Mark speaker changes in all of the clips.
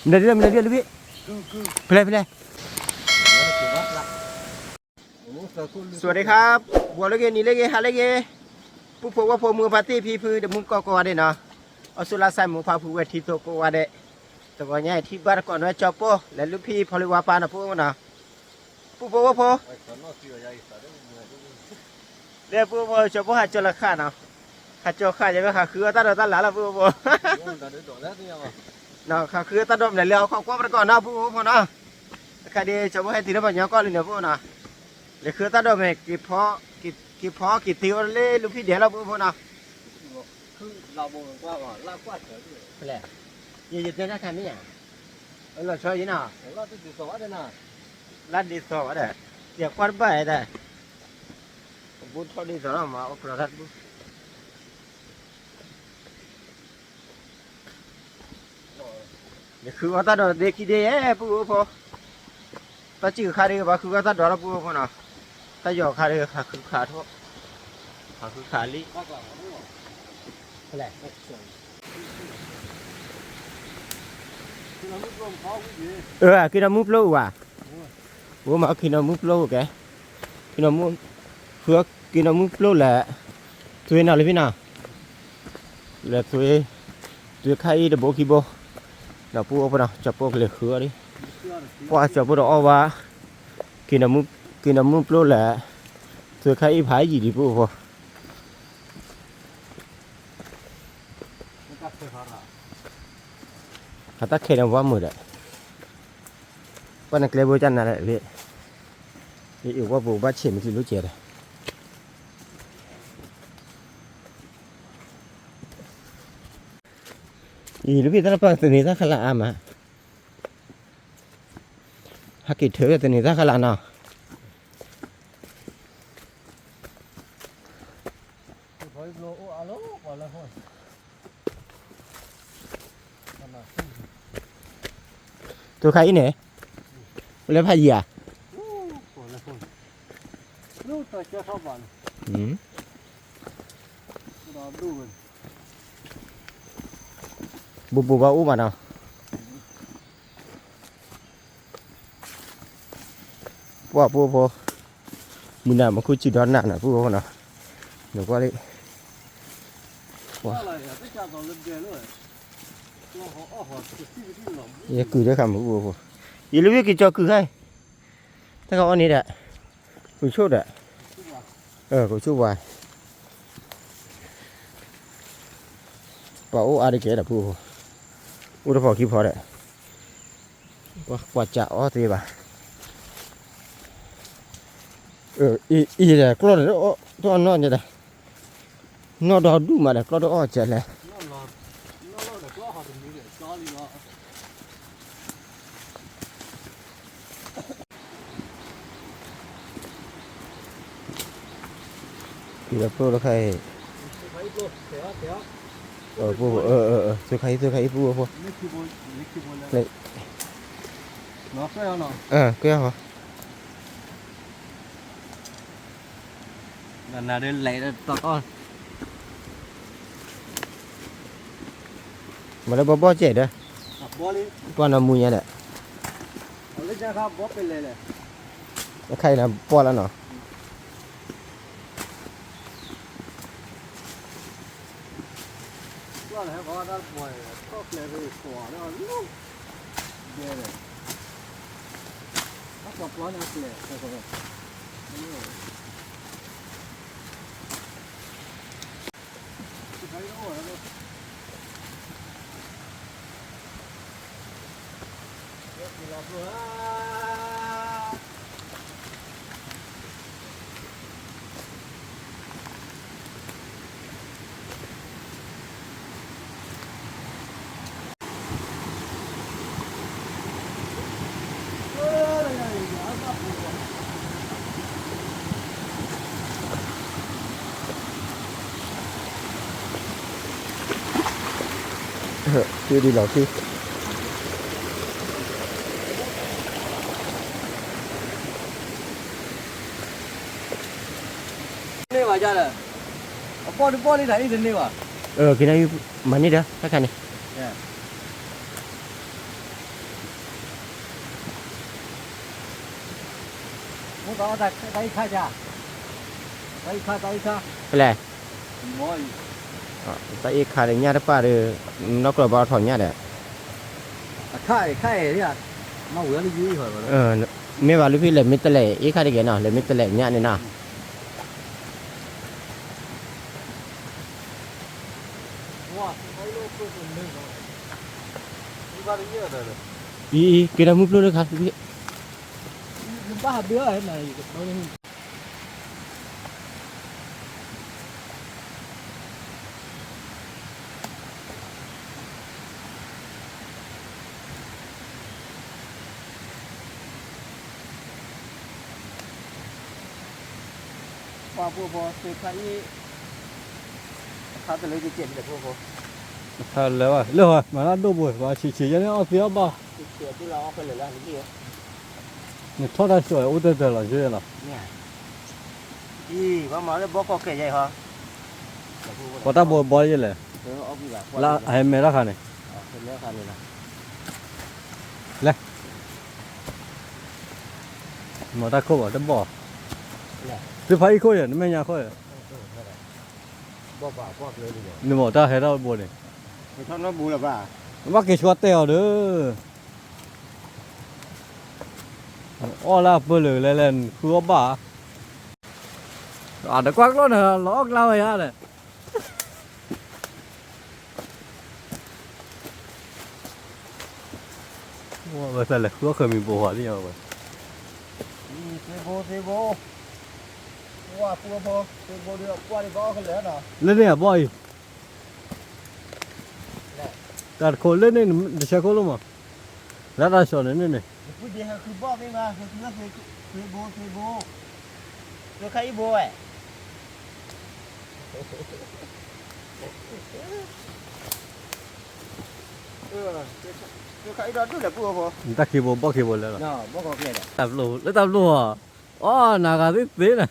Speaker 1: เดี๋ยวเลยพี่เพลยสวัสดีครับบัวเล็กนี่เล็กฮาเล็กผู้พบว่าพมือปาร์ตี้พี่พื้นเดี๋ยวมึงก็ว่าได้เนาะเอาสุราใส่หมูพาผู้เวทีโตก็ว่าได้แต่ว่าเนี่ยที่บ้านก่อนว่าจอบโป้และลูกพี่พอลิวาปานะพวกนะผู้พบว่าพอเดี๋ยวผู้พบจอบโป้หาจระเข้เนาะหาจระเข้จะไม่หาคือตาดหลาละผู้พบเนาะขาคือตาดมเนี่ยเลี้ยวข้าวกว้างก่อนนะผู้พบเนาะคดีจอบโป้ให้ตีน้ำมันย้อนก้อนเลยเนี่ยผู้นะเดี๋ยวคือตาดมเนี่ยกี่พอกี่ตีวันเล่ลูกพี่เดี๋ยวเราผู้พบนะ
Speaker 2: คือเราบอกว่าเรากว่าเฉย
Speaker 1: เลยยี่สิบเดือนได้แค่นี้อ่ะเราช่วยยี่น่ะ
Speaker 2: เราจะติดต่อได้นะ
Speaker 1: ร้านดีสอได้เดี๋ยวควันไปได้บุญทอดีสอมาเอาประทัดบุเดี๋ยวคือว่าตาดเด็กกี่เดียปุ๊บพอตาจื้อขาเรือว่าคือว่าตาดเราปุ๊บพอนะตาหยอกขาเรือขาคือขาทอขาคือขาลีอะไรkhi nào múp lâu à bố mà khi nào múp lâu kìa khi nào múp phước khi nào múp lâu là thuê nào lấy phía nào là thuê khai để bố khi bố nào bố nào chọc bố cái khứa đi qua chọc bố đó và khi nào múp lâu là thuê khai phải gì đi bố hả ta khi nào qua mưa đấyวันนั้นเกลียบจันนั่นแหละพี่นี่อยู่ว่าบูบ้าเฉียมที่รู้เจเลยอีลูกพี่ตาปังตัวนี้ตาขลาอามาฮักกิเถอะตัวนี้ตาขลาเนาะตัวใครเนี่ยแล้วพายอ่ะ
Speaker 2: ลูกตัวเจ้าชอบบ้านรอดูกัน
Speaker 1: บุบอุ้มมาเนาะว่าปูมือหน้ามันคือจีดอนหนักนะปูเนาะเดี๋ยวว่าเลย
Speaker 2: ว่าอะไรอ่ะไม่จ่ายต่อเงินเดือนเลยตัวเขาอ้อหอจะซื้อที่หลง
Speaker 1: ยังคือได้คำปูยี่ลูกกี่จอคือใครถ้าเขาอันนี้แหละกูชุดอ่ะกูชุดวายป่าวอะไรเก๋แบบผู้อุตพอคิดพอได้ว่ากว่าจะอ้อตีบ่ะอีเนี่ยกล้องเนี่ยตัวนอนจะได้นอนดอดูมาได้กล้องอ้อจะเลยthì là pro là khai pro tôi khai pro này
Speaker 2: nó cái nào
Speaker 1: cái hả
Speaker 2: lần nào đến lấy to con
Speaker 1: mà nó bó chết đấy con là mùi nha đấy
Speaker 2: lấy ra khắp bó bên này
Speaker 1: nó khai là bó là nó
Speaker 2: là có đã bồi có lệ về quả đó lúc về này bắt gặp quá nó lệ rồi thấy nó rồi đó
Speaker 1: chưa đi lọt chưa
Speaker 2: này mà ra là bỏ đi thấy đến đây mà
Speaker 1: cái này mà đi đó các anh này
Speaker 2: 我到再一看去，再一看，再一看，
Speaker 1: ไปเลย
Speaker 2: 没有。
Speaker 1: ตาเอกขาดญาติป้าเด้อนอกกระบาถอนญาติอ่ะ
Speaker 2: 看呀，那我要你约一会儿吧。
Speaker 1: เออไม่ว่าลูกพี่เลยมิตรเลยเอกขาดแกเนาะเลยมิตรเลยญาตินี่เนาะ
Speaker 2: 哇，还有不是那个，你把这叶子的，
Speaker 1: อีกินมุกเลยครับพี่
Speaker 2: 你把它别还那一个，到你。哇，婆婆，这看你，他这里就捡的婆婆，
Speaker 3: 他来吧，来吧，马上都不吧，去人家不要吧，
Speaker 1: เสือที่เราเอาไปเลยแล้วนี่
Speaker 3: 你拖他小，我在这了，就了。
Speaker 1: เนี่ยอีว่ามาแล้วบอกก็แก่ใหญ่ฮะ
Speaker 3: 我大伯包一来，
Speaker 1: เออเอาไปละ
Speaker 3: 那还没那看呢，
Speaker 1: เป็นแล้วค่ะนี่นะ
Speaker 3: 没大口吧，这包。这怕一口人，你没人口人，
Speaker 1: บอกว่าบอกเลยดีกว่า
Speaker 3: 你没大还到包呢，
Speaker 1: ไม่ทอดน้ำบูหรอป่ะ
Speaker 3: 我给说带的。哦，那不留来了，喝吧。啊，这光了呢，老老一下的。我在来喝可没不好的样子。
Speaker 1: อีเซโบว่าปูพอเซโบเดียวกว่าที่ก็เอาขึ้นแล้วเนาะ
Speaker 3: lên này à boy đặt khổ lên đây để xe khổ luôn mà lát ra sổ lên đây này
Speaker 1: พูดดีคือบอกไม่มาคือเซโบตัวใครโบอ่ะตัวใครดอดด้วยแหละปูพอ
Speaker 3: người ta khi bộ bóc khi bộ lên rồi
Speaker 1: เนาะบอกก็เกลียด
Speaker 3: tập lù à nào cả tí này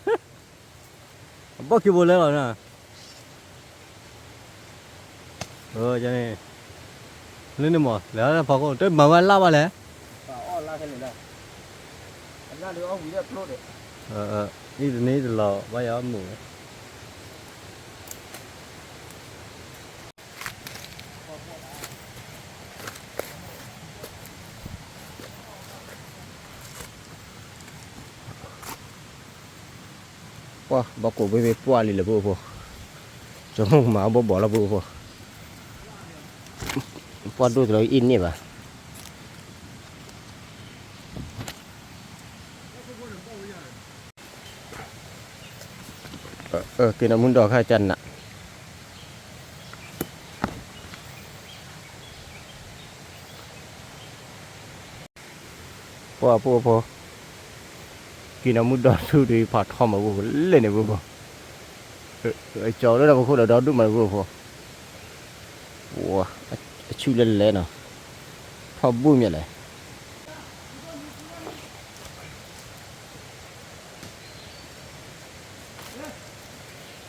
Speaker 3: bóc khi bộ lên rồi nè cho nên lên đi mà lẽ là phải có tới mà vào lao vào lẽ
Speaker 1: อ๋อลากันเลยนะอันนั้นเดี๋ยวเอาหัวเรียบโลดเลย
Speaker 3: นี่เราว่าอย่าหมู
Speaker 1: ว่าบอกกูไปป้วนเลยละพวกจะห้องหมาบอกละพวกป้วนดูตัวอินนี่ป่ะกินน้ำมันดอกข้าจันน่ะพวกกินน้ำมันดอกดูดีผัดทอมมาพวกเล่นเนี่ยพวกจอแล้วเราพวกเราดอกดูมาพวกว้าชูเล่นเลยเนาะพอบุ้มอย่างไร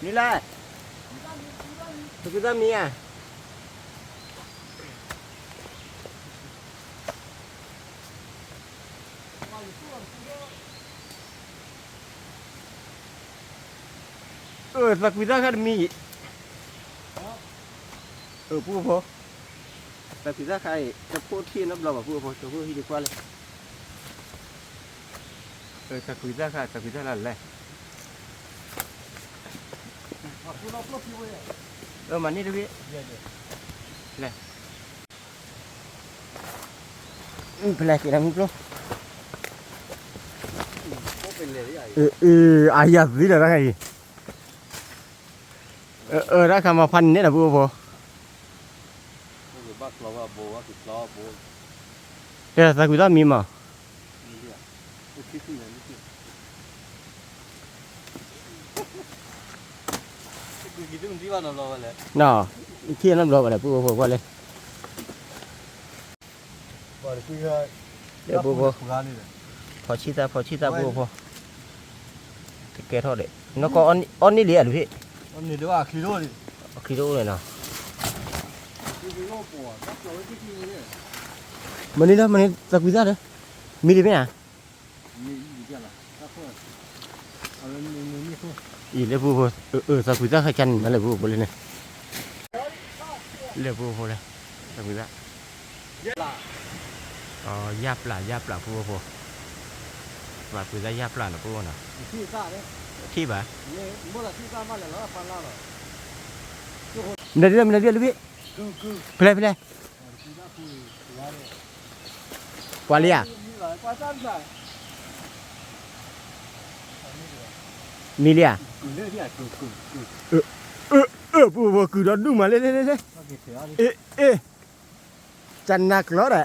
Speaker 1: นี่แหละคือจะมีอ่ะสักวิธีการมีผู้พอสักวิธีการจะพูดที่นับเราแบบผู้พอจะพูดที่ดีกว่าเลยสักวิธีการอะไรมันนี่ดูพี่เลยเป็นไรกินน้ำมุกลูกอายาสิเดี๋ยวอะไรได้คำมาพันนี่แหละพูดพอเดี๋ยวสักวิธีมีมั้งน่ะเที่ยน้ำร้อนอะไรพูดพอเลยเดี๋ยวพูดพอชีตาพูดพอแกทอดเลยน้องก็อันนี้เหลือหรือพี่
Speaker 3: 你对吧？开肉的，
Speaker 1: คิโลเลยเนาะมันนี่สักวิธีเลยมีดีไหมอ่ะ
Speaker 2: 你见了，他喝。
Speaker 1: อีเลปูสักคุยจะให้กันมาเลยปูบเลยเนี่ยเลปูปูเลยสักคุยจะอ๋อยับละปูปูว่าคุยจะยับละนะปูนะ
Speaker 2: ที่ซ่าเนี่ย
Speaker 1: ที่บ่
Speaker 2: เนี่ยมั่วละที่ซ่ามาแล้วฟันล่าหรอ
Speaker 1: เดี๋ยวพี่
Speaker 2: กู
Speaker 1: เพลย์
Speaker 2: ที่ซ่าคุยว่าเนี่ย
Speaker 1: กว่าเลีย
Speaker 2: นี่แหละกว่าจ้างใส่
Speaker 1: มีเลีย
Speaker 2: กูเนี่ยที่กู
Speaker 1: ปูคือเราดูมาเลย
Speaker 2: เขาเก็บเสียนี่
Speaker 1: จันนักล้อแหละ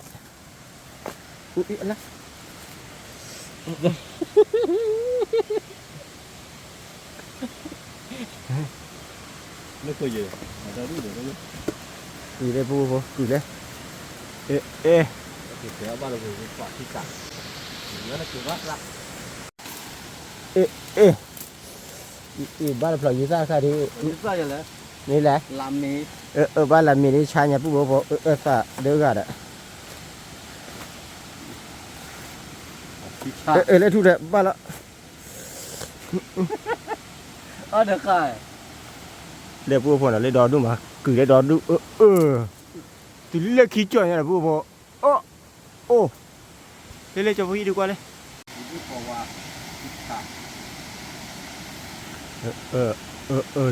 Speaker 1: อุ๊ยอะไร
Speaker 2: ไม่เคยเยอะแต่ดูเดี๋ยวดู
Speaker 1: คือเลยปูคือเลยเอ๊ะ
Speaker 2: เก็บเสียบ้านเราคือปอดที่สั่งแล้วก็คือว่าละ
Speaker 1: บ้านเราปล่อยยีซ่าค่ะที่
Speaker 2: ที่ซ่าอย่างไร
Speaker 1: นี่แหละ
Speaker 2: ลำนี้
Speaker 1: บ้านเรามีนี่ชาเนี่ยปูซาเดือดอ่ะ
Speaker 2: ที่ชา
Speaker 1: เลยทุเรศบ้านละ
Speaker 2: เดี๋ยวใคร
Speaker 1: เรียกปูพอนะเลยดอดูมาคือเลยดอดูตีเรียกขี้จ่อยเนี่ยปูพอโอ้เลยจะพูดดีกว่าเลย
Speaker 2: ที่บอกว่าที่ชา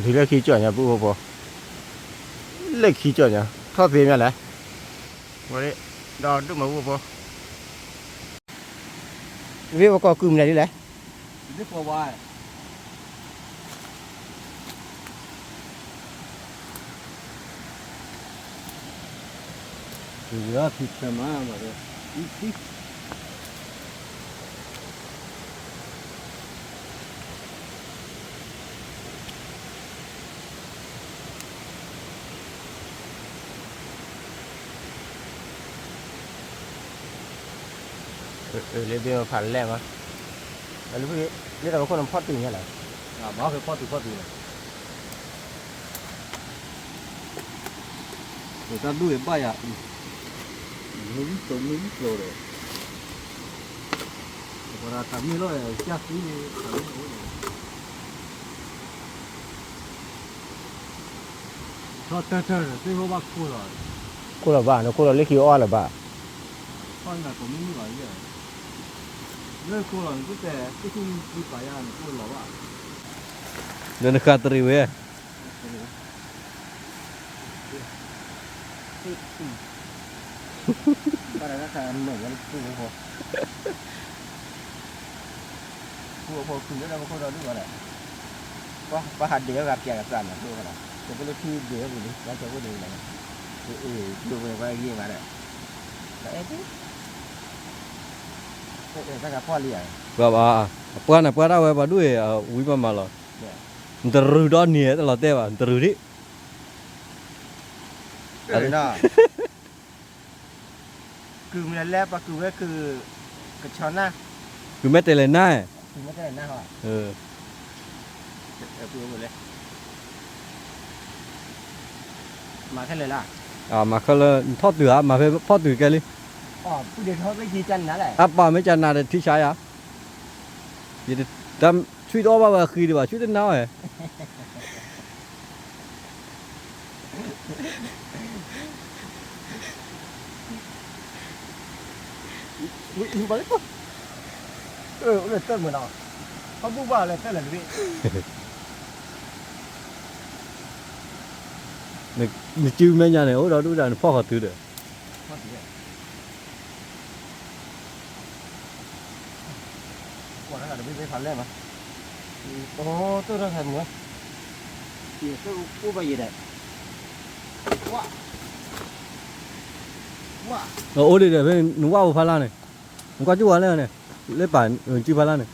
Speaker 1: ทีเรียกขี้จ่อยเนี่ยปูพอเรียกขี้จ่อยเนี่ยทอดเสียงอะไรวันนี้ดอดูมาปูพอวิวก็กลุ่มไหนดีเลย
Speaker 2: ที่บอกว่าเหลือผิดใช่ไหมมาเลยอีก
Speaker 1: เลยเบี้ยผ่านแรงวะแล้วพี่เรียกเราคนน้ำพอดตื่นเนี่ยแหละ
Speaker 2: มาคือพ่อตีเลยเดี๋ยวจะดูอีกบ้างอ่ะนุ่มตัวนุ่มโลเลยเวลาทำนี่เลยจักนี่ทำนี่ชอบเตอร์ที่เขาบอกคู่เลย
Speaker 1: กูละบ้าเนาะกูละเล็กขี้อ้อละบ้า
Speaker 2: ตอนนั้นผมไม่มีอะไรเลยเลิกคู่เลยก็แต่ที่คุณมีไปอ่ะคู่หรอวะ
Speaker 3: Dan khatri we.
Speaker 1: บ้านเราทำเหมือนกันกูพอคือแล้วก็เราดูอะไรว่าหัดเดียวกับแกกับสันนะดูกันนะจะเป็นที่เดียวกันนี่แล้วจะพูดดูอะไรดูไปว่ายี่มาเลยแล้วเอ๊ะถ้ากับพ่อเลี้ยง
Speaker 3: Ba apa ra we ba du e wi pa ma lo. Nteru do ni e lo te ba nteru di.
Speaker 1: น่ะคือมันแลบปะคือว่าคือกระชอนนะ
Speaker 3: Ku me te le na e.
Speaker 1: คือไม่ได้หน้าหรอ คือหมดเลยมาแค่เลยล่ะ
Speaker 3: Ma kha le tho tu a ma phe pho tu ke li.
Speaker 1: อ๋อผู้เดียวเขาไม่ยีจันนั่นแหละ
Speaker 3: Apa me cha na de thi sha ya. Ye de dam chui do ba ba khi de ba chui de na e.
Speaker 1: อุ้ยไปเลยเลยเต้นเหมือนเราเขาพูดว่าอะไรเต้นอะไรพี่
Speaker 3: Ni chu me nya ne o do du da pho kha tu de.
Speaker 1: ก่อนนะครับเดี๋ยวพี่ไปพันแรกมาโอ้ตัวเราทำเหมือนเกี่ยวกับผู้ไปยีได้ว้า
Speaker 3: O de de be nu wa pha la ne. Nu ka chu wa le ne. Le pa chu pha la ne.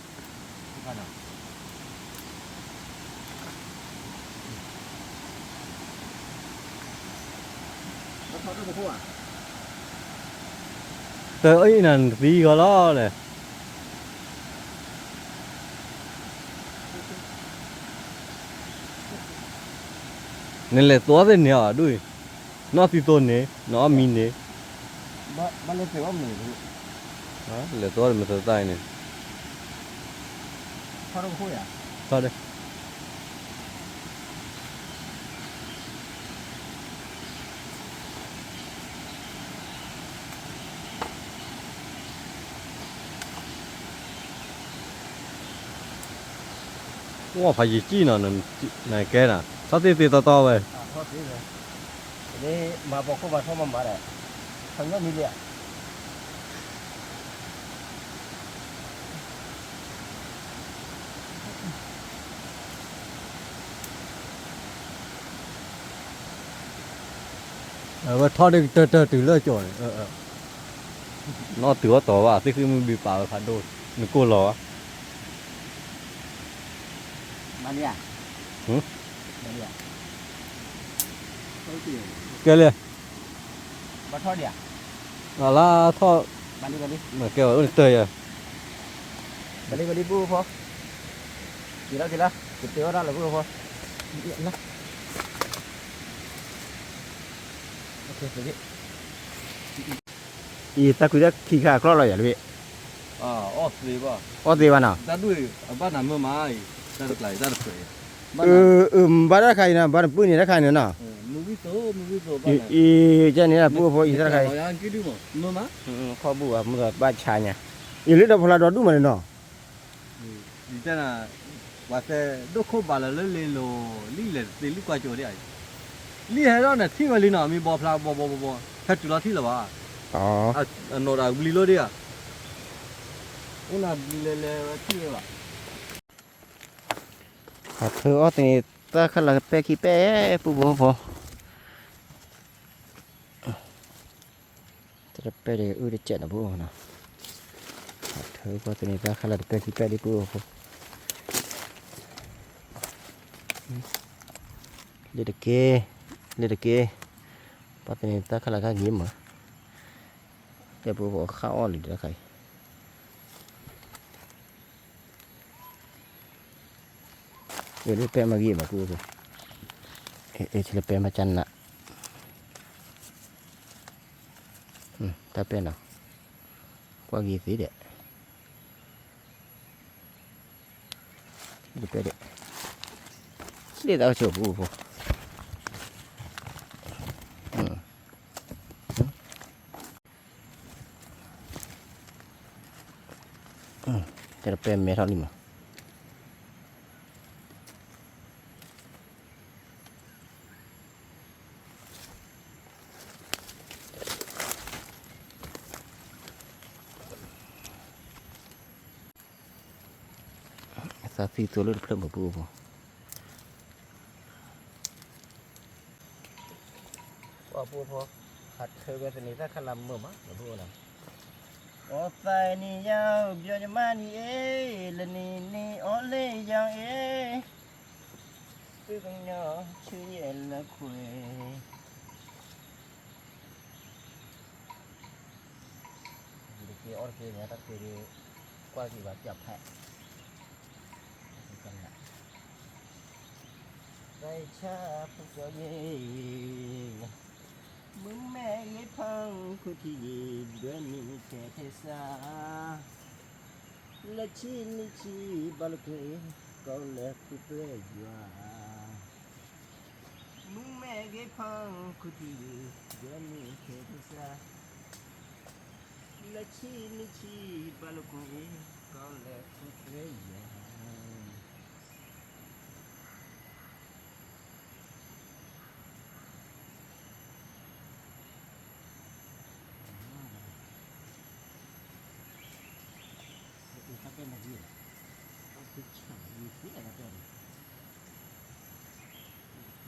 Speaker 1: แล้วเขาต้องไปพูดอ่ะ
Speaker 3: Te ai nan ri ga lo le. Nên là to thế nhở đuôi nó thì tôn nè nó min nè
Speaker 1: บ้านเล็กแต่ว่าหนึ่ง
Speaker 3: đó là to mà thật tay nè
Speaker 1: เขาต้องพูดอ่ะ
Speaker 3: sao đây 哇怕一挤呢能能改呢啥子得到喂
Speaker 1: พอดีเลยนี่มาบอกเขาว่าเขามาได้ทำยังมีเลย
Speaker 3: ว่าทอดได้ตื่นเลยจ่อยนอตัวต่อว่าที่คือมันบีป่าพันโดนึกกูหรอ
Speaker 1: มาเนี่ย
Speaker 3: หือ
Speaker 1: มาเนี่ย
Speaker 3: แกเลย
Speaker 1: มาทอดเนี่ย
Speaker 3: là thọ
Speaker 1: มาดิมาดิ
Speaker 3: mà kêu ơi tơi à
Speaker 1: มาดิปูพอกี่แล้วกี่แล้วกี่เตี้ยวได้เลยปูพอเดี๋ยวนะโอเคไปดิอีตะกุยจะขี้ขาคลอดเลยอย่าเลย
Speaker 3: à ó gì ba
Speaker 1: อ๋อดีวะน่ะ
Speaker 3: ta đuổi ba nằm mơ mai ta được lại ta được khỏe
Speaker 1: บ้านใครนะบ้านปืนนี่ใครเนี่ยน่ะ
Speaker 3: mua biết tổ ba
Speaker 1: อีเจ้านี่นะปูพออีใคร
Speaker 3: rồi ăn cái đi mà nó má
Speaker 1: ข้อบูอ่ะมันก็บ้านชายเนี่ยอีลิดพลาดดูมาเลยเนาะ
Speaker 3: thì thế là và xe đốt khô bà là lên lên lò lý là để lý qua chỗ đấy lý hay đó là thi mà lý nào mi bò phla bò hết chỗ đó thi là ba
Speaker 1: อ๋อ
Speaker 3: à nó là lý lô đi à nó là lê thi là
Speaker 1: เธออ๋อตนี่ตาขันละเปขี้เป้ปูบ่พอจะเปเดี๋ยวเจ็ดนะปูนะเธอก็ตนี่ตาขันละเปขี้เป้ดิปูพอเด็กเก๋ปัตนี่ตาขันละก็ยิ้มอ่ะแต่ปูบอกข้าวอ่อนหรือใครเดี๋ยวเปมายิ้มอ่ะปูพอที่เราเปมาจันนะตาเป็นอ่ะกว่ากี่สีเด็ดดูเป็นเด็ดเด็ดเอาโฉบปูพอแต่เราเป็นเมทัลลิมสาธิตตัวเลือดเพิ่มมาปูพอว่าปูพอหัดเธอกันนี่ถ้าขลังมือมั้งปูนะโอ้ใส่นี่ยาวเบียร์มานี่เอ้ละนี่โอ้เลยยังเอ้ซื้อกันเนาะชื่อเย็นละคุยเด็กออร์เกเนี่ยตัดไปกว่ากี่บาทจับแพะใจชาพุกเย่มึงแม่เย็ดพังคุที่เดือนนี้แค่เทศาและชีนิชีบาลเกยก็เลิกคุเปรย์ว่ามึงแม่เย็ดพังคุที่เดือนนี้แค่เทศาและชีนิชีบาลเกยก็เลิกคุเปรย์ว่าเป็นอะไรต้องคิดฉันมีที่อะไรกันโอเค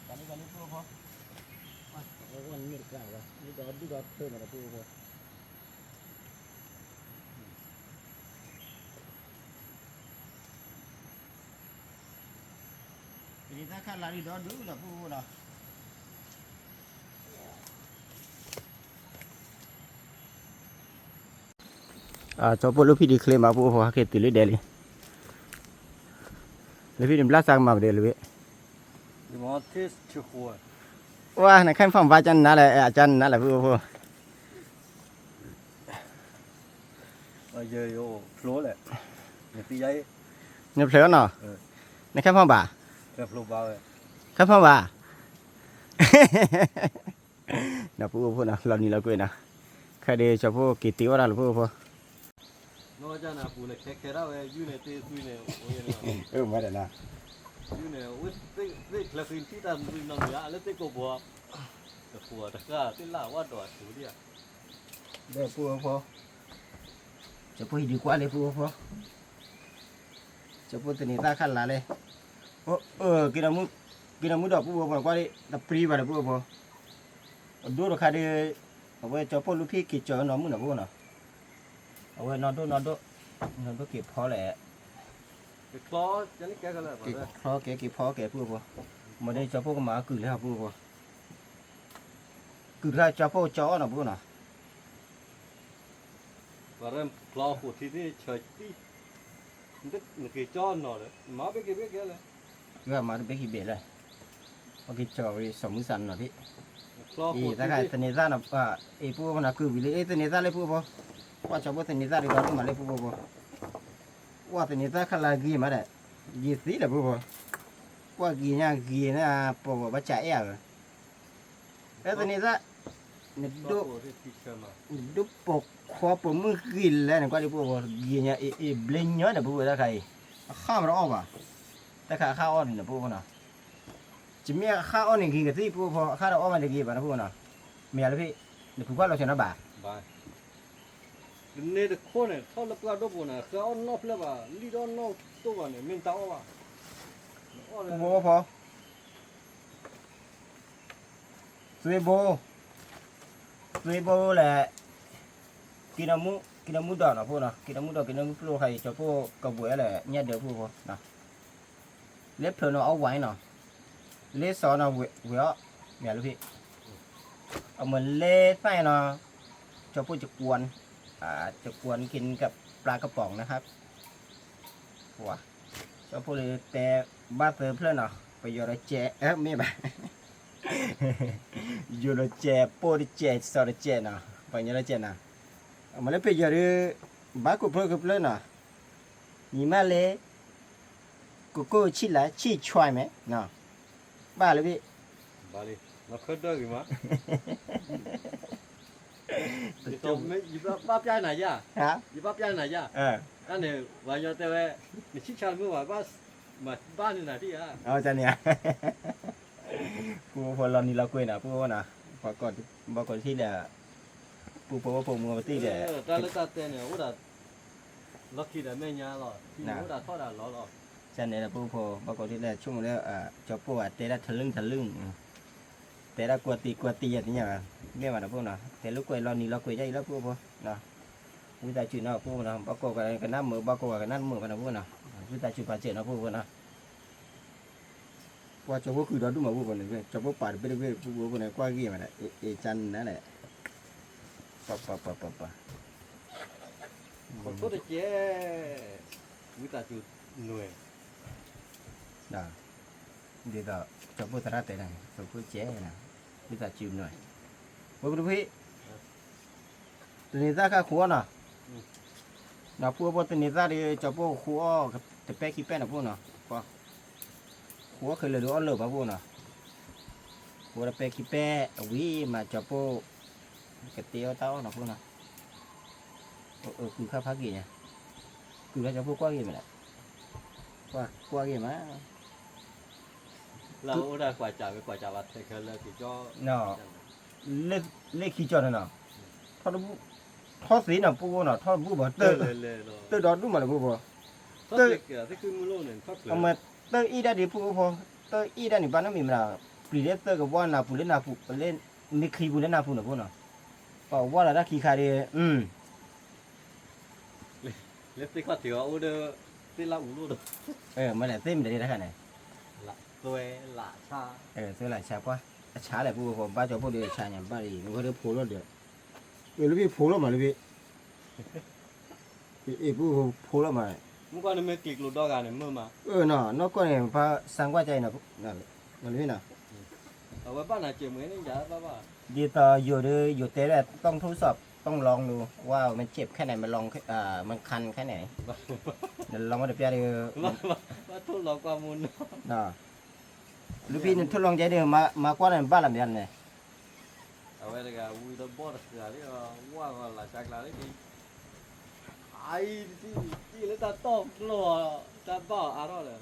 Speaker 1: กันนี้ตัวพอวันนี้กลางวะนี่ดอดเพิ่มอะไรตัวพอทีนี้ถ้าข้าลาดีดอดดูนะพูดนะ cho bố lúc đi khơi mà bố hoa cái từ lưới đèn lấy phim lát sang mà để lưới
Speaker 3: thì mà thế chưa khô
Speaker 1: wow này khăn phòng vai chân nã là chân nã là bố
Speaker 3: bây giờ yo flow lại người tí giấy
Speaker 1: nhập sữa nọ này khăn phòng bà
Speaker 3: cái flow bao vậy
Speaker 1: khăn phòng bà nào bố nào lần này là quên nào khai đi cho bố kỳ tiêu ra là bố
Speaker 3: နော်ကြနာပူနဲ့ခဲတော့ပဲယူနေတေးသွင်းနေဟိုရနေ
Speaker 1: มาเด้อนะ
Speaker 3: ယူနေဝစ်သိကလစင်တီတာမင်းနော်ရလည်းတိတ်ကိုဘောတပူတကားတိလာဝတ်တော့သူဒီ
Speaker 1: เด้อปู่พ่อจะพูดดีกว่าเลยปู่พ่อจะพูดตัวนี้ตาขันละเลยกินน้ำมูดอกปู่พ่อกว่าดิตะปรีบาเลยปู่พ่อดูราคาดิเอาไว้จะพูดลูกพี่กิจจอน้องมึงนะปู่นะเอาไว้นอนดูเก็บพอแหละ
Speaker 3: คลอจะนี่แกกันแล้ว
Speaker 1: เก็บพอแกเก็บพอแกปู่พ่อมาได้จะพูดกับหมากือแล้วปู่พ่อกือได้จะพูดจอนะปู่นะ
Speaker 3: ว่าเริ่มคลอหัวที่นี่เฉยตีนึกนึกจอนหน่อยมาไปเก็บแกเลย
Speaker 1: ก็มาเป็นกี่เบ็ดเลยโอเคจอไปสมุสันหน่อยพี่
Speaker 3: คลอหัว
Speaker 1: ถ้าใครตนิซานะปู่มันคือวิเลยตนิซาเลยปู่พ่อว่าจะพูดตนิซาดีกว่ามาเลยปู่พ่อว่าตนิซาขลากีมาได้ยีสีเลยปู่พ่อว่ากีเนี่ยปู่พ่อบัจจัยอ่ะแล้วตนิซาเนี่ยดูปกคอปมือกินแล้วเนี่ยก็ได้ปู่พ่อกีเนี่ยเบลน์เยอะนะปู่พ่อถ้าใครข้ามเราออกอ่ะแต่ข้าข้าวอ่อนนะปู่พ่อนะจะมีข้าวอ่อนนี่กี่กะทิปู่พ่อข้าเราอ่อนมาได้กี่บาทนะปู่พ่อนะเมียเลยพี่เดี๋ยวปู่พ่อเราชนะบ่า
Speaker 3: บายเนี่ยเด็กคนเนี่ยเขาลักลาดบุญนะเขาเอานอกเลยบ่าลีดอนนอกตัวเนี่ยมินตาว่า
Speaker 1: ปู่พ่อสวยโบแหละกินน้ำมูดอกนะปู่นะกินน้ำมูดอกกินน้ำมูปลูกให้เจ้าปู่กระบวยแหละเนี่ยเดี๋ยวปู่พ่อนะเล็บเธอเนาะเอาไว้เนาะเล็บสอนเนาะเวะเมียเลยพี่เอาเหมือนเล็บไส้เนาะเจ้าปู่จะกวนกินกับปลากระป๋องนะครับว้าเจ้าปู่เลยแต่บ้าเติมเพื่อนเนาะไปยอดแจไม่บ้า ยอดแจปูดแจสอดแจเนาะไปยอดแจนะมาเลยไปยอดบ้ากูเพื่อนเนาะนี่มาเลยกูชิละชิช่วยไหมเนาะบ้าเลยพี่
Speaker 3: บาลีมาขึ้นด้วยกี่มั้งตบไม่ยิบบ้าปยาไหนย่า
Speaker 1: ฮะ
Speaker 3: ยิบบ้าปยาไหนย่าอันนี้วันยอดแต่ว่าไม่ชิชาไม่ว่าบ้านนี่นะที่อ่ะ
Speaker 1: เอาจ้ะเนี่ย ปูพอเรานี่เราคุยนะปูว่านะพอก่อนที่เนี่ยปูพอว่าผมมือมาตีเนี่ย
Speaker 3: ตาเล็กตาเต้เนี่ยว่าลักกี้แต่ไม่ยาหรอกที่ว่าทอดหล่อหรอ
Speaker 1: จ้ะเนี่ยปูพอก่อนที่เนี่ยช่วงแล้วจอปูเตะได้ทะลึ่งเตะได้กวดตีอย่างนี้เนี่ยมานะปูนะแต่ลูกคุยเรานี่เราคุยได้แล้วปูพอนะวิตาจุดนะปูนะปากกันน้ำมือปากกันน้ำมือกันนะปูนะวิตาจุดปาเจนะปูนะว่าจะว่าคือเราดูมาพูดกันเลยจะว่าปาดไปเรื่อยๆพูดกันเลยกว่ากี่มันจันนั่นแหละปะ
Speaker 3: ขอโทษเจ๊วิตาจุดหน่วย
Speaker 1: đó đi đó cho bố ta tới này cho bố chế này bây giờ chịu nổi bố quý từ này ra cái khóa nào nào bố từ này ra đi cho bố khóa cái bé khi bé nào bố nào khóa khơi lửa lửa bao bố nào bố là bé khi bé quý mà cho bố cái tiêu tao nào bố nào cứ khá phá gì nhỉ cứ ra cho bố qua gì mà qua gì mà
Speaker 3: เราได้กว่าจ่าไปกว่าจ่าวัดแต่เคยเลยที่จ่อ
Speaker 1: nó lấy khi cho nó nào thoát gì nào bố nào thoát bố bảo
Speaker 3: เลย
Speaker 1: tơ
Speaker 3: เลยเลย
Speaker 1: tơ đó đúng mà là bố bảo
Speaker 3: ถ้าเด็กที่คือมือโลเนี่ยทักเลย
Speaker 1: mà tơ y đã đi bố bảo tơ y đã đi bán nó mình là bị lấy tơ cái quan nào phụ lên mấy khi phụ lên nào phụ nào bố nào bảo quan là đã khi khai đi
Speaker 3: เล็บที่ข้าเถียวเอาเด้อที่ละอูรูด
Speaker 1: mà lại tên để đây cái này
Speaker 3: ละตัวละชา
Speaker 1: tôi lại chả quá chả lại bố bảo ba cho bố đi chả nhầm ba đi nó có được phô nó được lúc bị phô nó mà lúc bị bố phô nó mà
Speaker 3: เมื่อก่อนมันกลิกหลุดดอกกันเนี่ยมือมา
Speaker 1: nó có này pha sang qua chạy nào nó biết nào
Speaker 3: เอาไว้บ้านไหนเจี๋ยเหมือนนี่จ้าบ้า
Speaker 1: ดีต่ออยู่เตะแหละต้องทดสอบต้องลองดูว่ามันเจ็บแค่ไหนมันลองมันคันแค่ไหนเดี๋ยวลองมาเดี๋ยวพี่เดี๋ยว
Speaker 3: ว่าทุลองความมุน
Speaker 1: น่ะลูกพี่ทดลองใจเดี๋ยวมากว่านั้นบ้านลำยันเนี่ย
Speaker 3: เอาไว้เลยกันวีดบอสอะไรนี่ว่าว่าละจากละนี่ ai đi lấy ta to lò ta bỏ à đó là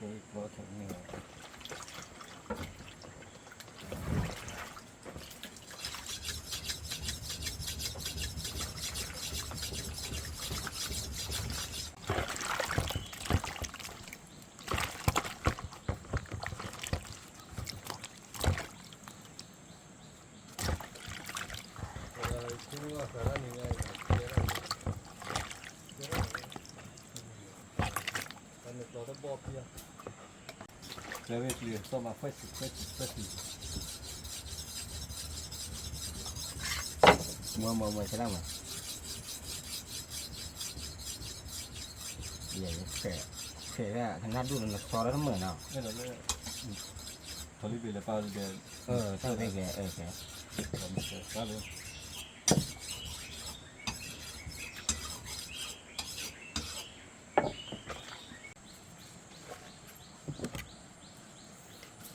Speaker 1: cái có thể nhiều
Speaker 3: Leve clear, toma, faz.
Speaker 1: mua cái nào mà vậy khỏe ra thằng nát luôn là so đó nó mở nào
Speaker 3: Đây là thôi đi là bao giờ
Speaker 1: sao đây kìa kìa
Speaker 3: ra luôn.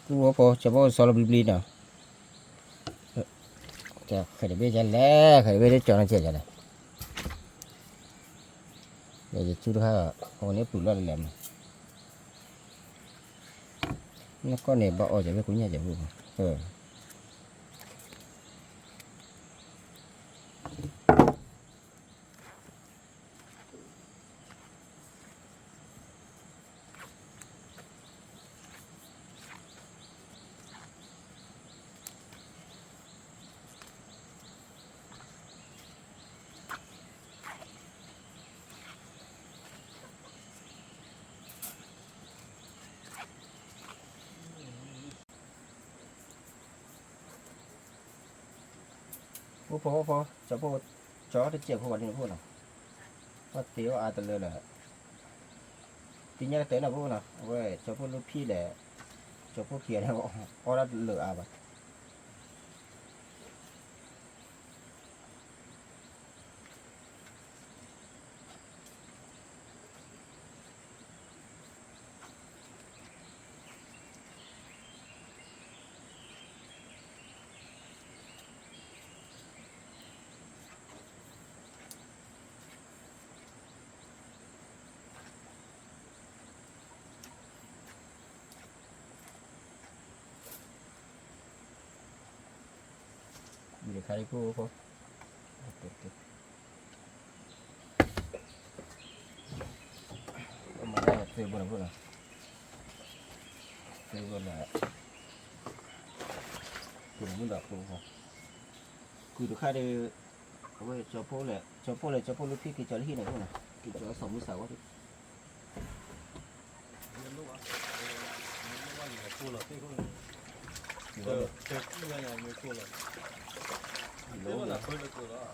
Speaker 1: cứ bố cho bố so là bì nào chả khởi để bây giờ lẽ khởi bây giờ cho nó chết rồi này bây giờ chú được ha còn nếu tụi nó làm nó có này bỏ ở chỗ của nhà chỗ luôn phố cho phố chó thì chiều không vào đi phố nào có tiếng ai từ là tí nhắc tới là phố nào vậy cho phố lúc phi để cho phố kia nó có đã lửa à vậy để khai cô phố mà đây là từ buồn nào từ buồn là từ buồn đọc luôn không cứ được khai đi ôi cho phố lúc khi cái cho khi này không nào cái cho sống như sao vậy
Speaker 3: Nếu là khơi được rồi đó.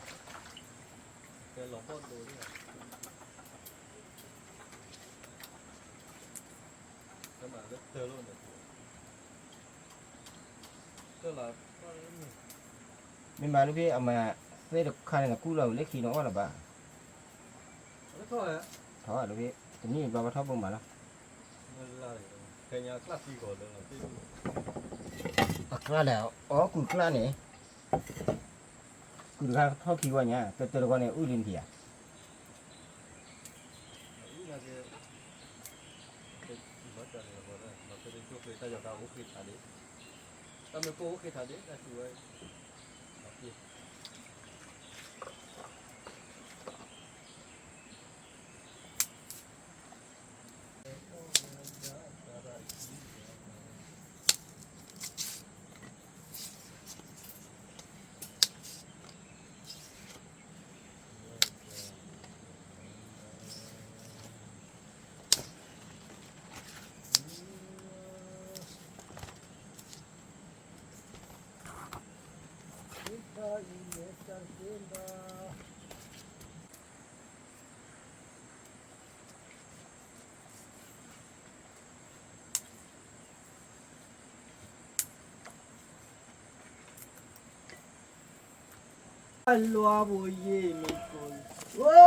Speaker 3: Cái lỗ con đồ đi. Cái mà rất thơ luôn được. Tức là
Speaker 1: mình bảo lúc kia mà đây được khai là cú đầu lấy khi nó là bà
Speaker 3: rất thôi á.
Speaker 1: thọ lúc kia tự nhiên bà thọ bông mà nó
Speaker 3: Là cái nhà classic của là cái
Speaker 1: thật ra là ó cùi ra này cùi ra thọ khi qua nhà từ qua này ui lên kìa
Speaker 3: ta giờ tao cũng khi thả đi, tao mới cố khi thả đi là chú ơi, ลัวบุยมีคนว้า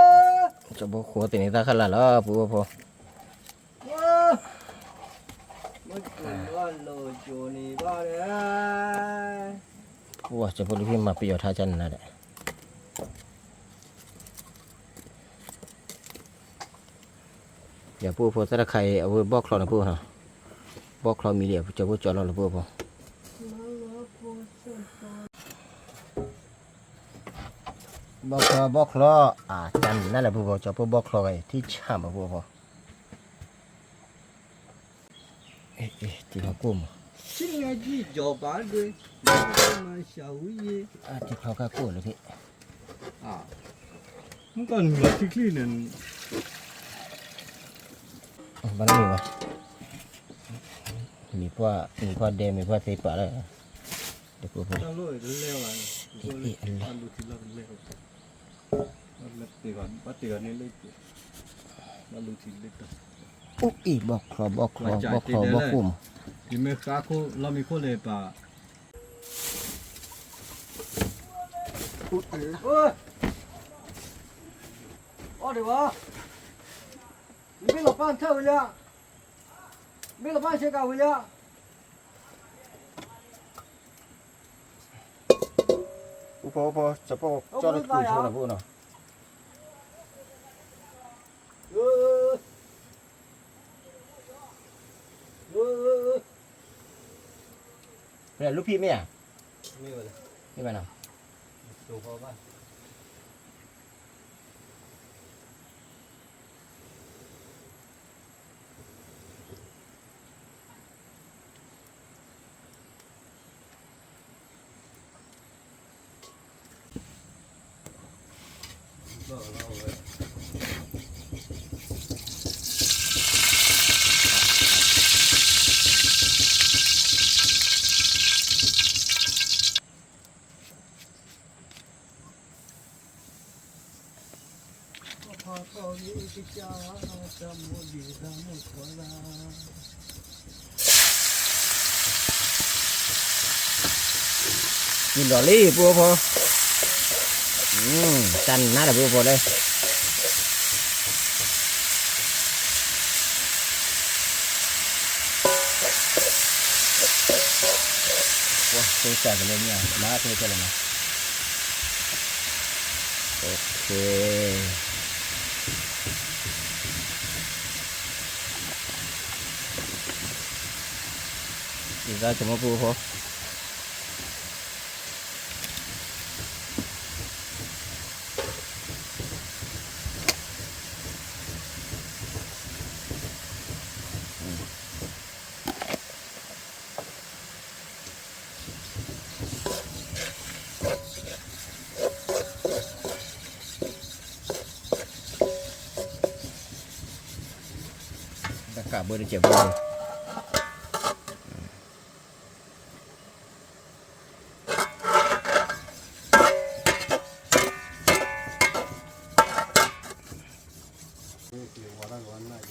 Speaker 1: จะบอกขัวตีนี้ตาขนาดแล้วปูพอ
Speaker 3: ว้ามันคนว่าโลจูนี่บ้าเลย
Speaker 1: ปูจะพูดที่มาประโยชน์ท่าจันนั่นแหละอย่าปูพอถ้าใครเอาไว้บอกคลอนะปูฮะบอกคลอมีเดียจะพูดจอดเราหรือปูพอบอกคลอจันนั่นแหละปูพอจะพูดบอกคลอไอ้ที่ช่ำปูพอที่เขากุ้ม
Speaker 3: ชิ้นไงที่จอบาด้วยมาชาวยี่
Speaker 1: ที่เขาก็กุ้มเลยพี่
Speaker 3: มันก็หนูที่คลีนั่น
Speaker 1: บ้านมีไหมมีพ่อเดมมีพ่อเตปะเลยเดี๋ยวปูพูด
Speaker 3: ตั้งโลยเร็วอ่ะมันดูทีละเร็วมันเล็กตีก่อนปัดตีก่อนนี่เล็กมันดูทีเล็กตัว
Speaker 1: อุ๊ยบอกคลอบอกกุ้ม
Speaker 3: ที่เมื่อคราโคเรามีคนเลยป่ะ
Speaker 1: อุ๊ยอะไร
Speaker 3: เฮ้ยอ๋อเดี๋ยววะ你没老板退回来，没老板先赶回来。
Speaker 1: พอจะพอจอดรถกูชนนะพูดเนาะ เป็นลูกพี่ไหมอ่ะ
Speaker 3: 没有了，
Speaker 1: นี่มันเนาะ
Speaker 3: 走好吧。
Speaker 1: กินดอลลี่ปูพอจันน่าจะปูพอเลยว้าตัวแสบเลยเนี่ยมาตัวเจริญนะโอเคอีกแล้วจะมาปูพอตะกาเบอร์ได้เจ็บเลย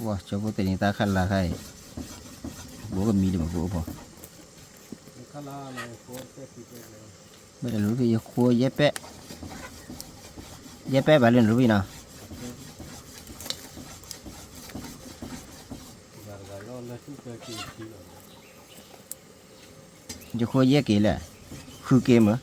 Speaker 1: ว้าเจ้าพวกตีนี้ตาขันละใครบัวก็มีเดี๋ยวบัวพอไม่ได้รู้ที่ครัวเย็บแปะบาเล่นรู้พี่นะจะครัวเย็บกี่แหละคือเกมเหรอ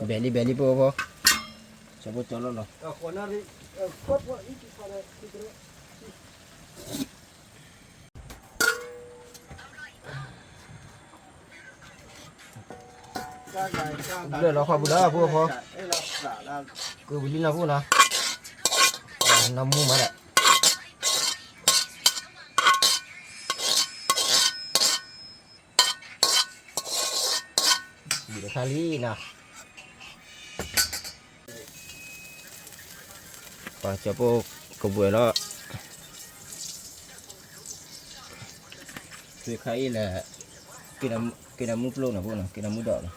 Speaker 1: เบลลี่พอจะพูดจอแล้วเหรอเดี๋ยวเราขอบุญแล้วพอคือบุญนะพูดนะน้ำมูมาแหละอยู่ในคาลีนะป่าจะพวกกบเวแล้ว Suy khai là cái đam mút luôn nè bố nè, cái đam mút đỏ nè.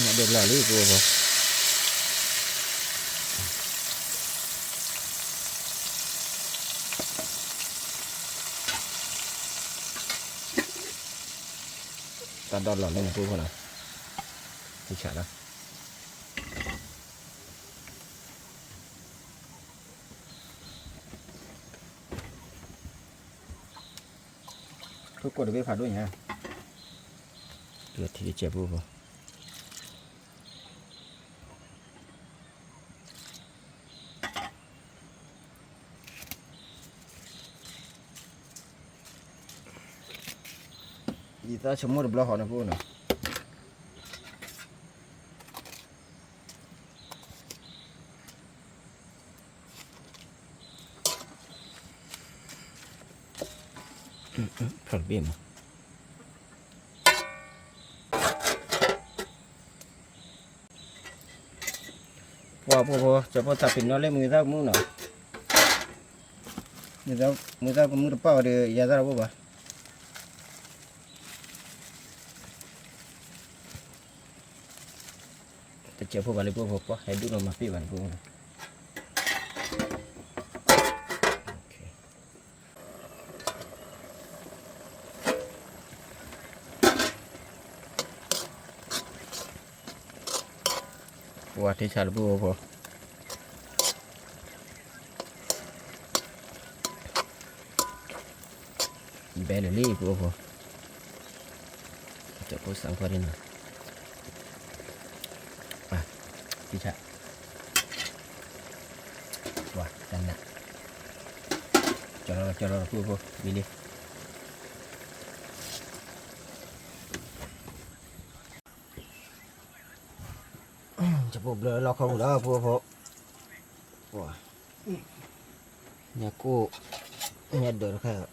Speaker 1: Nhà được là lý của bố. Ta đo lò lên là bố nào. Thì chả đâu. Thuốc của được biết phạt đuôi nha. Được thì chẹp bố vào. Kita semua di belah mana pun. Problem. Wah, coba tapi nolnya mungkin mu no. Mungkin kamu depan ada ya dah apa? Chợ phố bali phố quá hay đúng là mà phi bản phố này. Wah thì sao phố phố. Bé này đi phố phố. Chợ phố sáng qua đi nào. Bisa. Wah, enak. Color aku pilih. Coba blur lock không đó phụ. Wah. Nyaku nyadar kayak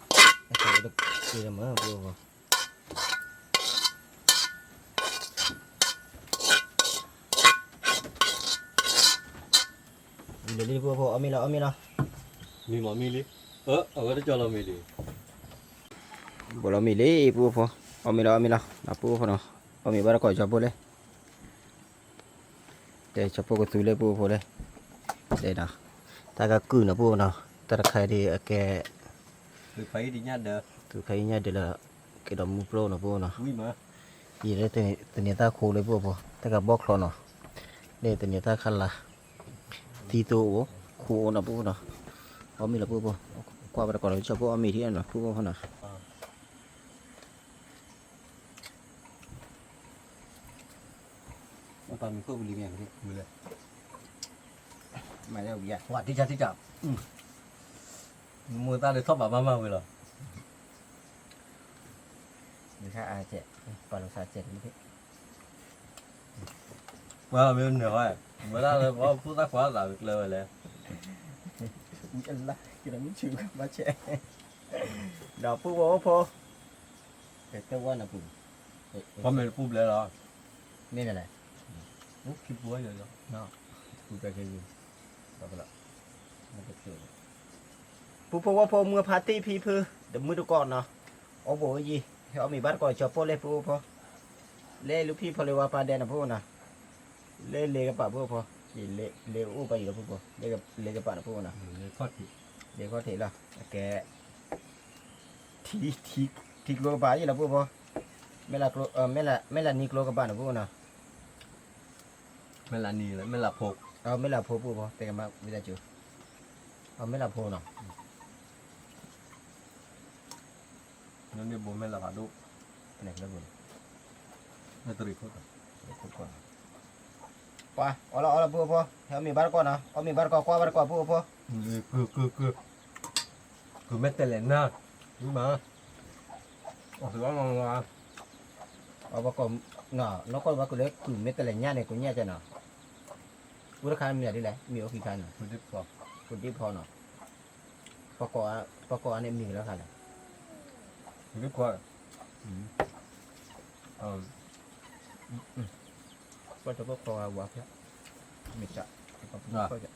Speaker 1: ada kira mah phụ. Đi vô ở mi nào
Speaker 3: mi mà mi đi ở đó cho là mi đi
Speaker 1: bộ là mi đi vô ở mi nào là vô nào ở mi bara coi cho vô đây để cho vô cái túi lấy vô đây đây nào ta cái cừ nó vô nào ta khai đi cái
Speaker 3: từ phải đi nhá được
Speaker 1: từ khai nhá để là cái đầm pro nó vô nào
Speaker 3: vui mà
Speaker 1: gì đấy từ nhà ta khô lấy vô ta cái bóc lo nào để từ nhà ta khăn là thì tổ khô nó vô nào ở mi là vô qua bara coi cho vô ở mi thì nó vô nào
Speaker 3: tao mình không beli mẹ cái beli
Speaker 1: mày đâu vậy
Speaker 3: wah đi chả mua ta để thóc bảo mama vậy là
Speaker 1: người khác ai chạy còn là sao chạy như thế
Speaker 3: wow mình nửa rồi mới ra là có phút ta khóa là việc lời này
Speaker 1: chân la cái đó muốn chịu ba chạy đào phu bố để tôi qua là phu
Speaker 3: có mình phun lại rồi
Speaker 1: nên là này
Speaker 3: úp cái búa rồi đó
Speaker 1: nó phu cái gì đó là nó cái kiểu phu mưa party phi phu để mưa đâu còn nó ô bố gì họ mình bắt coi cho phu lên phu lê lúc phi phu lên qua pa đen là phu nè lê cái bà phu chỉ lê u bây giờ phu lê cái bà là phu nè để có thể là cái thịt lô bá gì là phu mấy là nịt lô các bạn là phu nè
Speaker 3: mấy là nì mấy là phột
Speaker 1: mấy là phu cái mà bây giờ chưa mấy là phu nào
Speaker 3: nó đi bố mấy là cả đu
Speaker 1: cái này là buồn
Speaker 3: nó tự phốt
Speaker 1: qua ở là phu theo mình bắt con nào có mình bắt con qua phu
Speaker 3: cứ mấy tên lên na nhưng mà ở đó là
Speaker 1: เอาว่าก็เนาะnó cóว่าก็เลยคือไม่แต่ละเนี่ยเนี่ยกูเนี่ยจะเนาะกูราคามีอะไรแหละมีโอเคคันเนาะ
Speaker 3: คุณที่พอ
Speaker 1: กูที่พอเนาะปกอันนี้มีแล้วค่ะแหละ
Speaker 3: คุณที่พอเออ
Speaker 1: ก็จะพวกคอวัวแค่ไม่จะก็จะ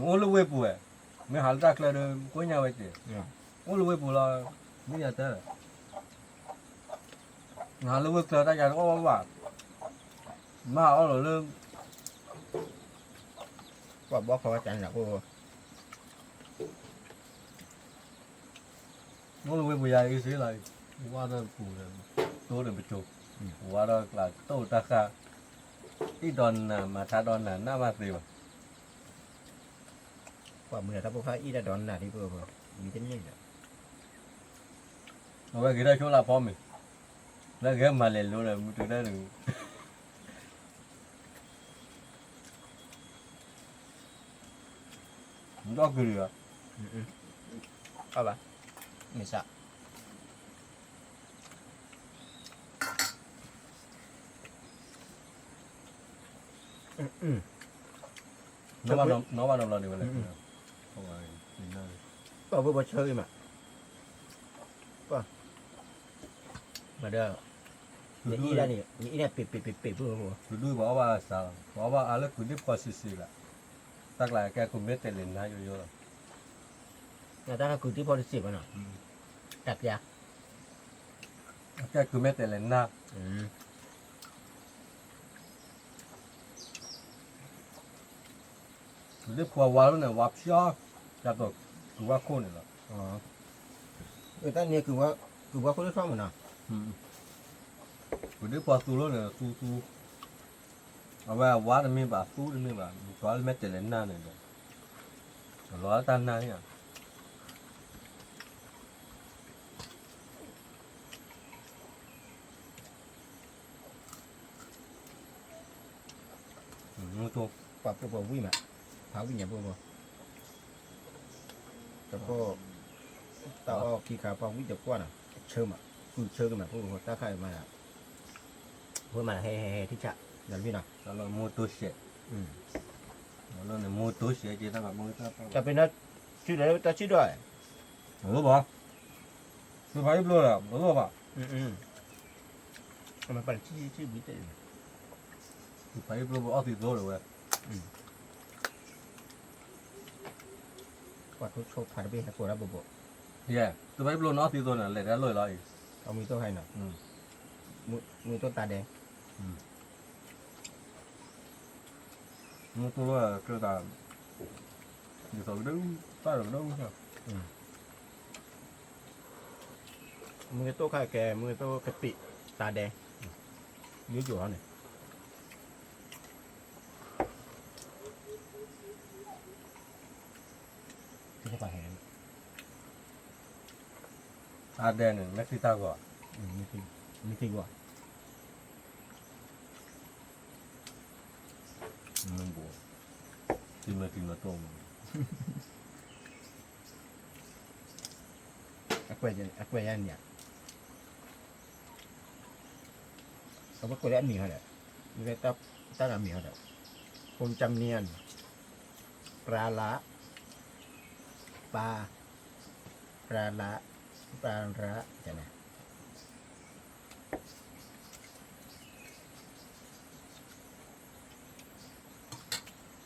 Speaker 3: โอ้ลูกเว็บปูเอ๋ไม่หาตักเลยกูเนี่ยไว้ดิโอ้ลูกเว็บปูละไม่อยากเจอหาลูกเว็บเลยได้ยังก็ว่ามาเอาเลย
Speaker 1: ว่าบอกเขาว่าจันหรอกกู
Speaker 3: โอ้ลูกเว็บปูใหญ่สิเลยว่าได้ปูเลยโตเดินไปจุกว่าได้กลางโตตะกะที่ดอนน่ะมาท้าดอนน่ะหน้ามาสิวะ
Speaker 1: ว่ามือถ้าพวกเขาอีดาดอนน่ะที่เพื่อมีแต่เนี่ย
Speaker 3: เอาไว้กี่ได้ช่วงละพร้อมมั้ยแล้วแกมาเล่นรู้เลยมึงถึงได้หนึ่งมึงก็คือเหรอ
Speaker 1: เอาปะไม่ใช่
Speaker 3: น้องว่าน้องเราดีกว่าเลยเพราะว่านี่น่า
Speaker 1: ก็เพื่อเชื่อมามาเด้อนี่อีได้นี่อีเนี่ยปิดเพื่อหัว
Speaker 3: ดูบอกว่าสาวบอกว่าอะไรคุณที่พอสิละสักหลายแกคุณไม่เตลินนะเยอะ
Speaker 1: แต่ถ้าคุณที่พอสิบอ่ะเนาะตัดยา
Speaker 3: ๆแกคุณไม่เตลินนะคุณที่พอวันนั้นวับชอบจับตัวคือว่าคนนี่แหละ
Speaker 1: อ๋อแต่เนี่ยคือว่าคนที่ชอบมันเนาะ
Speaker 3: คุณที่พอสู้แล้วเนี่ยสู้เอาไว้วัดมีแบบสู้มีแบบก็ไม่เตลินนะเนี่ยรอตั้งนานเนี่ยตัว
Speaker 1: ปรับตัววิ่งมาพาวิ่งอย่างพวกแต่ก็ต่อขี้ขาพาวิ่งจะกว้างอ่ะเชื่อมาคือเชื่อกันมาพวกตาใครมาพวกมาเฮ้ที่จะนั่นพี่เนาะ
Speaker 3: แล้วมูตัวเสียแล้วเนี่ยมูตัวเสียจีตั้งแต่มูตัว
Speaker 1: จะเป็นนัดชื่ออะไรตัดชื่อด้วย
Speaker 3: รู้ป่ะคือไปรู้แล้วรู้ป่ะ
Speaker 1: มันเป็นชื่อวิเตอร์
Speaker 3: คือไปรู้ป่ะเอาติดรู้เลยเว้ย
Speaker 1: ว่าทุกโชคผ่านไปให้กูรับบ่
Speaker 3: เฮ้ยคือไปรู้น้องติดรู้เนี่ยเลยได้เลยเลย
Speaker 1: เอามือตัวให้หน่อยมือตัวตาแดง
Speaker 3: มูตัวก็ตามอยู่ตรงนู้นใต้ตรงนู้นใช่
Speaker 1: มือตัวข้าแกมือตัวกระปิตาแดงยืดอยู่เขาเนี่ยที่เขาไปเห็น
Speaker 3: ตาแดงเนี่ยเม็กซิตาก่อน
Speaker 1: มีที่ว่า
Speaker 3: มันบัวกินมาต้ม
Speaker 1: อักเวยันเนี่ยเขาบอกกูได้มีเขาแหละมีได้ตั้งมีเขาแหละผมจำเนียนปลาละปลาละจะไหน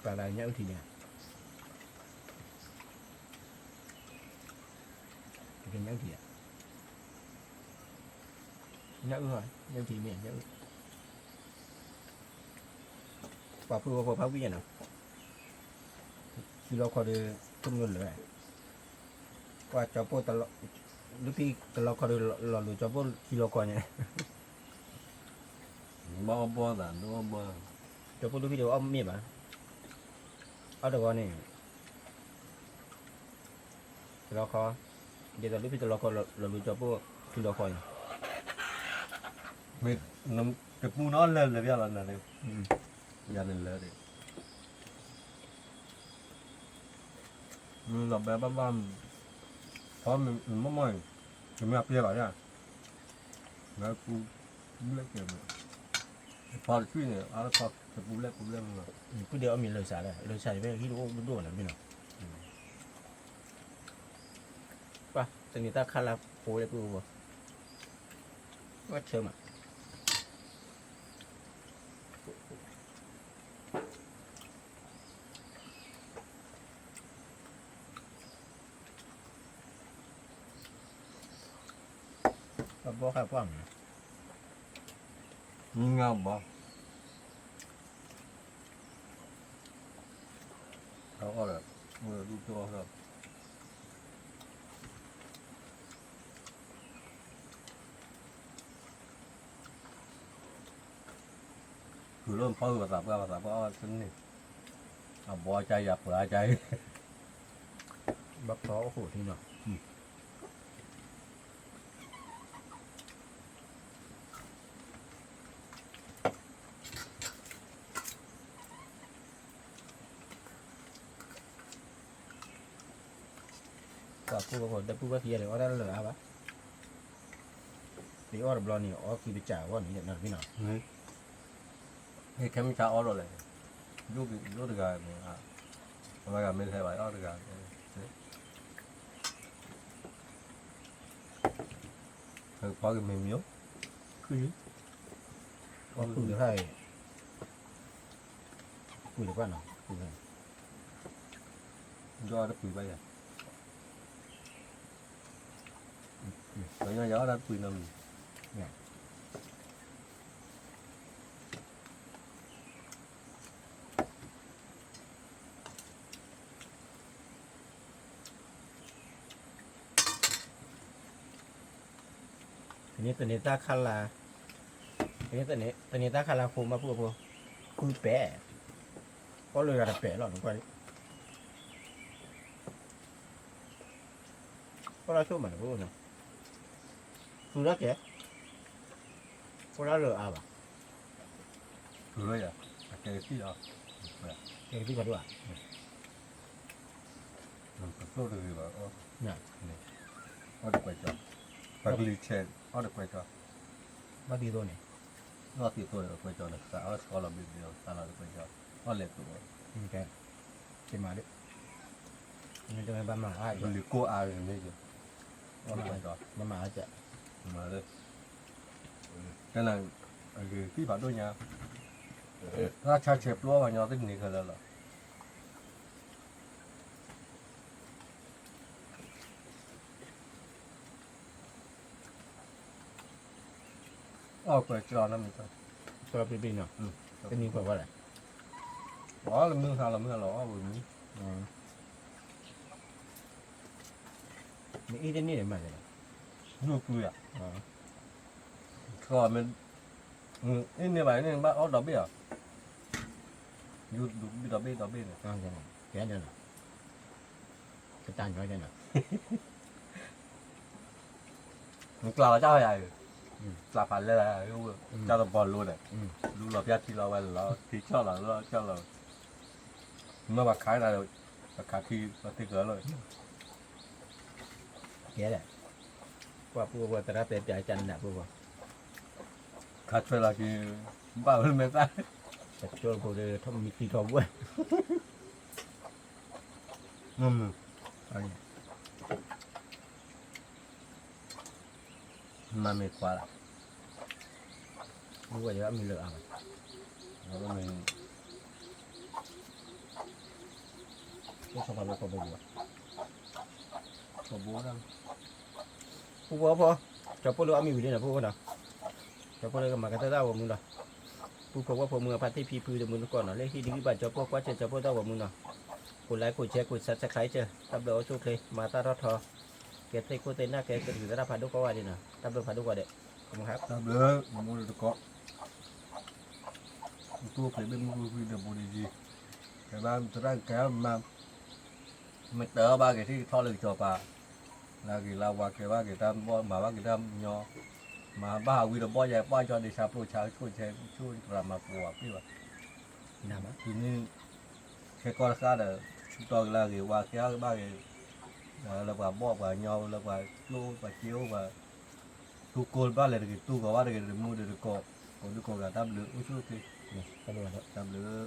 Speaker 1: ปลาละเนี่ยทีเนี่ยเป็นยังทีอ่ะเนี่ยrồiยังทีเนี่ยยังปลาพูดว่าพระวิญญาณที่เราคอยดูทุ่มเงินเลยว่าจะพูดตลอดหรือพี่ตลอดคอยดูหล่อหรือจะพูดที่เราคอยเนี่ย
Speaker 3: บ่ด่านบ่
Speaker 1: จะพูดดูพี่เดียวอ้อมมีป่ะเอาเดี๋ยวก่อนนี่เราคอเดี๋ยวตอนนี้พี่ตลอดคอยหล่อหรือจะพูดที่เราคอย
Speaker 3: ไม่น้ำกระปูนอนเลยเดี๋ยวเราเนี่ยยาเลยเลยเราแบบบ้านเพราะมันไม่จะไม่เปรี้ยวอ่ะเนี่ยแล้วกู bule ke pa chui ne ala pa te bule ma
Speaker 1: กูเดี๋ยวมีเลยสาเลยสาไปที่รู้ดูนะพี่น้องป่ะตอนนี้ตาคาราโพเลยกูว่าเชื่อมั้ยบ่ครับว่า
Speaker 3: nga ba đó là vừa đi cho rồi cứ luôn phơi và tập ra xin đi bò chay dập lại chay
Speaker 1: บักท้อโอ้โหที่เนาะก็พูดว่าได้พูดว่าเทียเลยว่าได้เลยครับพี่ออร์บลอนี่อ๋อคือไปจ่ายว่านี่นั่นพี่น้อง
Speaker 3: cái kem cháo đó này lúc được cái mà cái mình thấy vậy đó được cái có cái mềm yếu
Speaker 1: ก็คุยได้คุยได้ป่ะเนาะคุยได้
Speaker 3: do nó quỳ bây giờ nó gió nó quỳ nằm
Speaker 1: นี่ตัวนี้ตาคารานี่ตัวนี้ตาคาราโฟมาพูดคุยแปะก็เลยกระแปะหรอกทุกคนก็เราช่วยมันพูดนะคุยแล้วแกก็เราเลยอ่ะ
Speaker 3: rồi đấy à cái gì đó
Speaker 1: เองที่กันด้วย
Speaker 3: cái số được gì bảo
Speaker 1: Dạ.
Speaker 3: nó được quay cho bạc lì chè nó được quay cho
Speaker 1: ว่าดีตัวนี้
Speaker 3: nó thì tôi được quay cho được sao nó có làm việc gì sao nó được quay cho nó lệ tụi
Speaker 1: นี่แกเก็บมาดิมันจะเป็นบ้านหมาอ้าย
Speaker 3: มันหรือกูอายอย่างนี้อยู่nó được quay cho
Speaker 1: บ้านหมาจะ
Speaker 3: mà đây cái này cái bảo đôi nhà ra cha chẹp lúa vào nhau tính gì cơ là quay cho nó mình thôi
Speaker 1: ตัวปีๆเนาะเป็นนี่แบบว่าอะไร
Speaker 3: đó là mưa là lỏ bởi vì
Speaker 1: มีอีเดนนี่ได้มาเลย
Speaker 3: nuôi cùi à còn mình in như vậy nên bác đó biết à đó biết này
Speaker 1: ก็จะไหนแกเดินหรอจะตานเขาจะไหน
Speaker 3: mình cào cho vậy là phải lên là cho nó bòn luôn này lúc là biết thì là thì cho là nó mà khai là cả khi nó thì cửa rồi
Speaker 1: แกแหละว่าพูดว่าแต่ละเป็นใจจันน่ะพูดว่า
Speaker 3: khai chơi là thì bảo hơn mấy ta
Speaker 1: แต่โจรพูดเลยทำมีกี่ทองเว้ย
Speaker 3: mà mệt quá là
Speaker 1: รู้ว่าจะมีเหลืออะไร
Speaker 3: nó mình
Speaker 1: ก็ชอบมาลูกกับบัว
Speaker 3: có bố đang
Speaker 1: พูดว่าพอจะพูดว่ามีอยู่ที่ไหนพูดว่าเนาะจะพูดเลยกับมากันเต้าว่ามึงเนาะพูดว่าพอมึงพัดที่พีพื้นมึงก่อนเนาะเลขที่ดีบ้านจะพูดว่าจะพูดเต้าว่ามึงเนาะกดไลค์กดแชร์กดซับสไครต์เจอตับเดือดโชคเลยมาตาทอทอแกเต้โคเต้หน้าแกก็ถือระดับพันดุกว่าดีเนาะตับเดือดพันดุกว่าเด็กขอบคุณครับ
Speaker 3: tập nữa mua được có tôi phải bên mua được một gì cái ba tôi đang kéo mà mình đỡ ba cái thì thò lực cho bà là cái là ba cái tam bo mà ba cái tam nhỏ mà ba huy được bo dài bo cho để sạp lô cháo chui làm mà phù hợp như vậy
Speaker 1: น้ำอ่ะ
Speaker 3: thì như cái con khác là chúng tôi là cái ba kéo ba cái là bà bo và nhau là bà lô và chiếu và tu col ba le cái tu có ba cái mua được cọ còn được cọ cả tam lứa chút thì
Speaker 1: Cái này đó.
Speaker 3: tam lứa